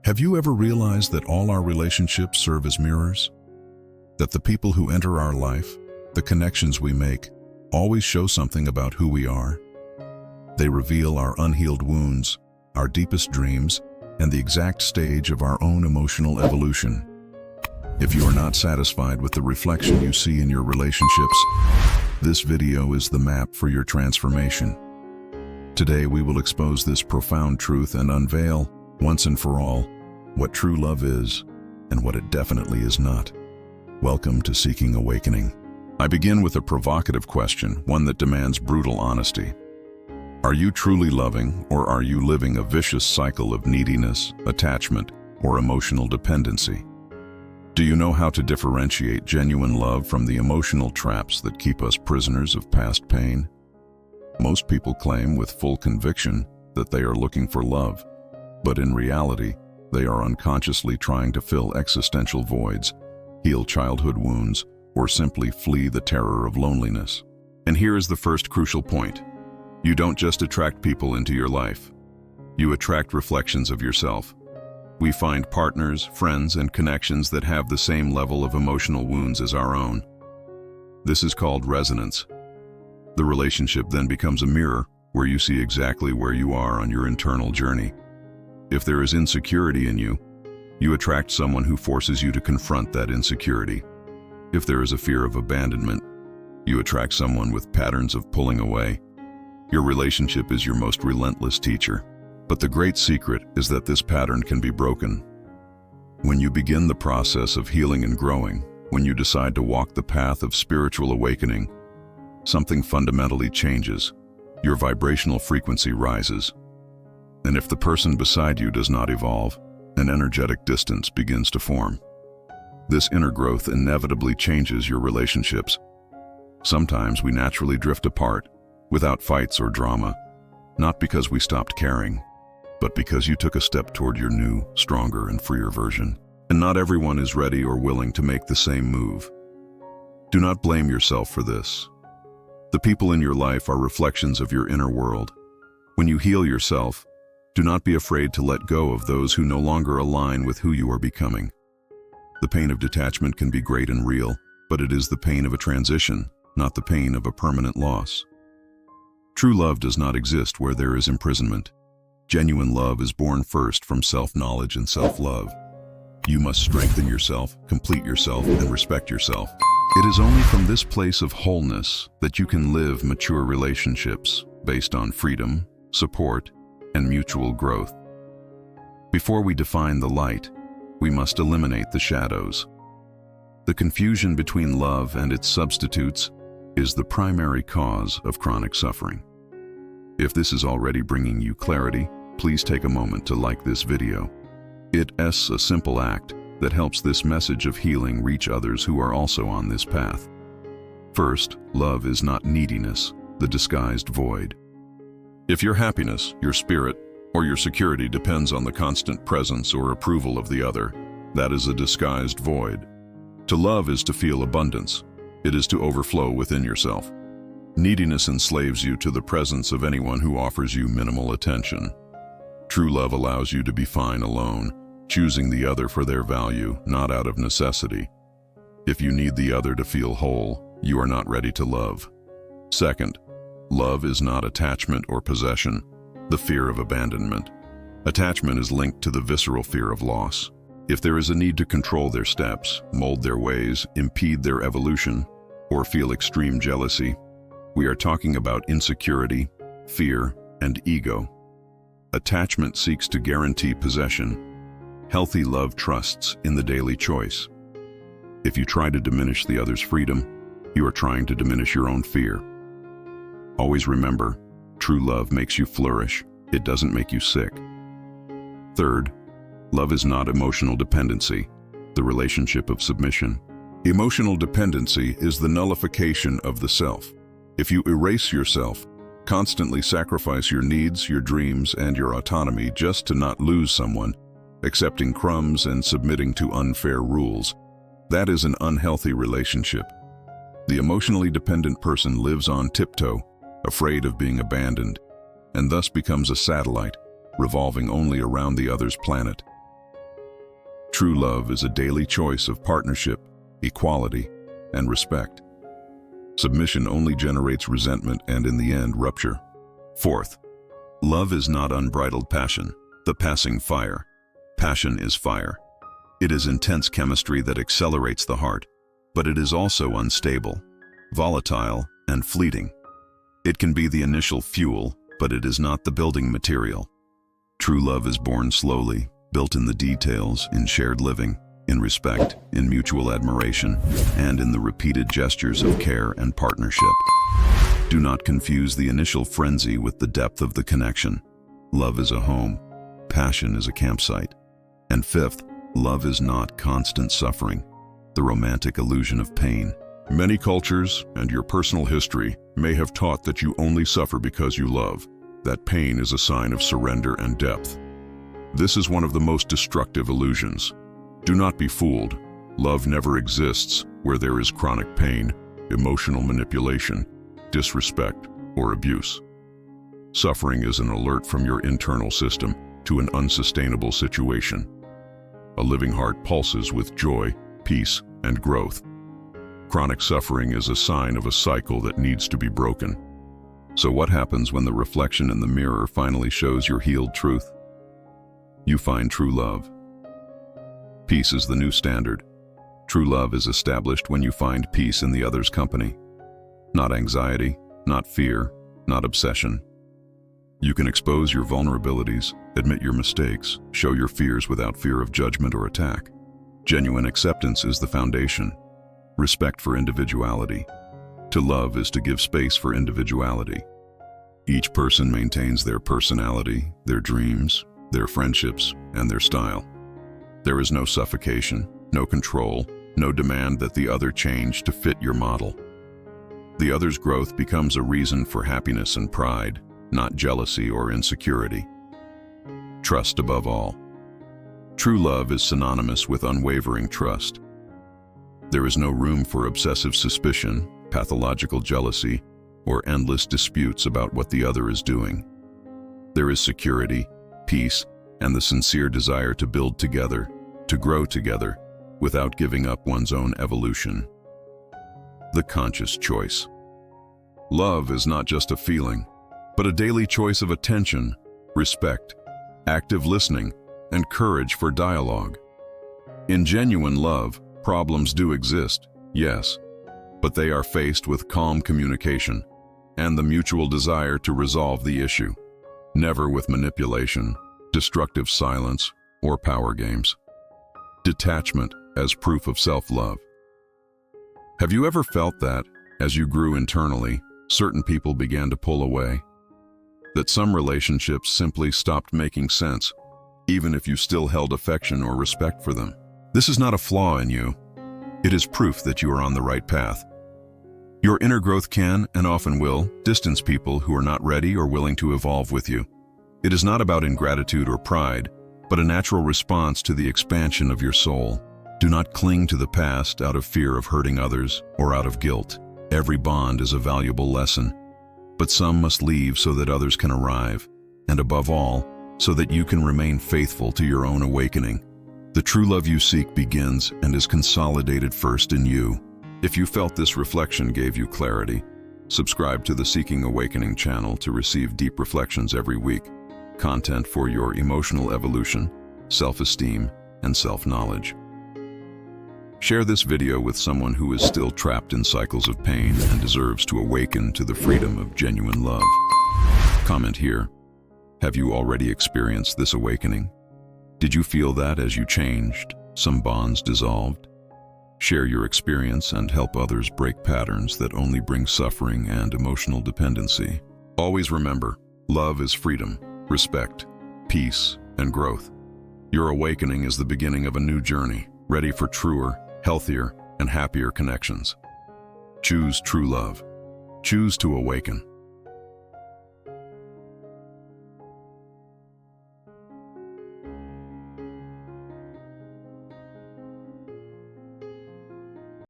Have you ever realized that all our relationships serve as mirrors? That the people who enter our life, the connections we make, always show something about who we are? They reveal our unhealed wounds, our deepest dreams, and the exact stage of our own emotional evolution. If you are not satisfied with the reflection you see in your relationships, this video is the map for your transformation. Today we will expose this profound truth and unveil, once and for all, what true love is and what it definitely is not. Welcome to Seeking Awakening. I begin with a provocative question, one that demands brutal honesty. Are you truly loving, or are you living a vicious cycle of neediness, attachment, or emotional dependency? Do you know how to differentiate genuine love from the emotional traps that keep us prisoners of past pain? Most people claim with full conviction that they are looking for love, but in reality, they are unconsciously trying to fill existential voids, heal childhood wounds, or simply flee the terror of loneliness. And here is the first crucial point. You don't just attract people into your life. You attract reflections of yourself. We find partners, friends, and connections that have the same level of emotional wounds as our own. This is called resonance. The relationship then becomes a mirror where you see exactly where you are on your internal journey. If there is insecurity in you, you attract someone who forces you to confront that insecurity. If there is a fear of abandonment, you attract someone with patterns of pulling away. Your relationship is your most relentless teacher. But the great secret is that this pattern can be broken. When you begin the process of healing and growing, when you decide to walk the path of spiritual awakening, something fundamentally changes. Your vibrational frequency rises. And if the person beside you does not evolve, an energetic distance begins to form. This inner growth inevitably changes your relationships. Sometimes we naturally drift apart, without fights or drama, not because we stopped caring, but because you took a step toward your new, stronger, and freer version. And not everyone is ready or willing to make the same move. Do not blame yourself for this. The people in your life are reflections of your inner world. When you heal yourself, do not be afraid to let go of those who no longer align with who you are becoming. The pain of detachment can be great and real, but it is the pain of a transition, not the pain of a permanent loss. True love does not exist where there is imprisonment. Genuine love is born first from self-knowledge and self-love. You must strengthen yourself, complete yourself, and respect yourself. It is only from this place of wholeness that you can live mature relationships based on freedom, support, and mutual growth. Before we define the light, we must eliminate the shadows. The confusion between love and its substitutes is the primary cause of chronic suffering. If this is already bringing you clarity, please take a moment to like this video. It's a simple act that helps this message of healing reach others who are also on this path. First, love is not neediness, the disguised void. If your happiness, your spirit, or your security depends on the constant presence or approval of the other, that is a disguised void. To love is to feel abundance. It is to overflow within yourself. Neediness enslaves you to the presence of anyone who offers you minimal attention. True love allows you to be fine alone, choosing the other for their value, not out of necessity. If you need the other to feel whole, you are not ready to love. Second, love is not attachment or possession, the fear of abandonment. Attachment is linked to the visceral fear of loss. If there is a need to control their steps, mold their ways, impede their evolution, or feel extreme jealousy, we are talking about insecurity, fear, and ego. Attachment seeks to guarantee possession. Healthy love trusts in the daily choice. If you try to diminish the other's freedom, you are trying to diminish your own fear. Always remember, true love makes you flourish. It doesn't make you sick. Third, love is not emotional dependency, the relationship of submission. Emotional dependency is the nullification of the self. If you erase yourself, constantly sacrifice your needs, your dreams, and your autonomy just to not lose someone, accepting crumbs and submitting to unfair rules, that is an unhealthy relationship. The emotionally dependent person lives on tiptoe, afraid of being abandoned, and thus becomes a satellite, revolving only around the other's planet. True love is a daily choice of partnership, equality, and respect. Submission only generates resentment and, in the end, rupture. Fourth, love is not unbridled passion, the passing fire. Passion is fire. It is intense chemistry that accelerates the heart, but it is also unstable, volatile, and fleeting. It can be the initial fuel, but it is not the building material. True love is born slowly, built in the details, in shared living, in respect, in mutual admiration, and in the repeated gestures of care and partnership. Do not confuse the initial frenzy with the depth of the connection. Love is a home. Passion is a campsite. And fifth, love is not constant suffering, the romantic illusion of pain. Many cultures and your personal history may have taught that you only suffer because you love, that pain is a sign of surrender and depth. This is one of the most destructive illusions. Do not be fooled. Love never exists where there is chronic pain, emotional manipulation, disrespect, or abuse. Suffering is an alert from your internal system to an unsustainable situation. A living heart pulses with joy, peace, and growth. Chronic suffering is a sign of a cycle that needs to be broken. So what happens when the reflection in the mirror finally shows your healed truth? You find true love. Peace is the new standard. True love is established when you find peace in the other's company. Not anxiety, not fear, not obsession. You can expose your vulnerabilities, admit your mistakes, show your fears without fear of judgment or attack. Genuine acceptance is the foundation. Respect for individuality. To love is to give space for individuality. Each person maintains their personality, their dreams, their friendships, and their style. There is no suffocation, no control, no demand that the other change to fit your model. The other's growth becomes a reason for happiness and pride, not jealousy or insecurity. Trust above all. True love is synonymous with unwavering trust. There is no room for obsessive suspicion, pathological jealousy, or endless disputes about what the other is doing. There is security, peace, and the sincere desire to build together, to grow together, without giving up one's own evolution. The conscious choice. Love is not just a feeling, but a daily choice of attention, respect, active listening, and courage for dialogue. In genuine love, problems do exist, yes, but they are faced with calm communication and the mutual desire to resolve the issue, never with manipulation, destructive silence, or power games. Detachment as proof of self-love. Have you ever felt that, as you grew internally, certain people began to pull away? That some relationships simply stopped making sense, even if you still held affection or respect for them? This is not a flaw in you. It is proof that you are on the right path. Your inner growth can, and often will, distance people who are not ready or willing to evolve with you. It is not about ingratitude or pride, but a natural response to the expansion of your soul. Do not cling to the past out of fear of hurting others or out of guilt. Every bond is a valuable lesson, but some must leave so that others can arrive, and above all, so that you can remain faithful to your own awakening. The true love you seek begins and is consolidated first in you. If you felt this reflection gave you clarity, subscribe to the Seeking Awakening channel to receive deep reflections every week, content for your emotional evolution, self-esteem, and self-knowledge. Share this video with someone who is still trapped in cycles of pain and deserves to awaken to the freedom of genuine love. Comment here. Have you already experienced this awakening? Did you feel that as you changed, some bonds dissolved? Share your experience and help others break patterns that only bring suffering and emotional dependency. Always remember, love is freedom, respect, peace, and growth. Your awakening is the beginning of a new journey, ready for truer, healthier, and happier connections. Choose true love. Choose to awaken.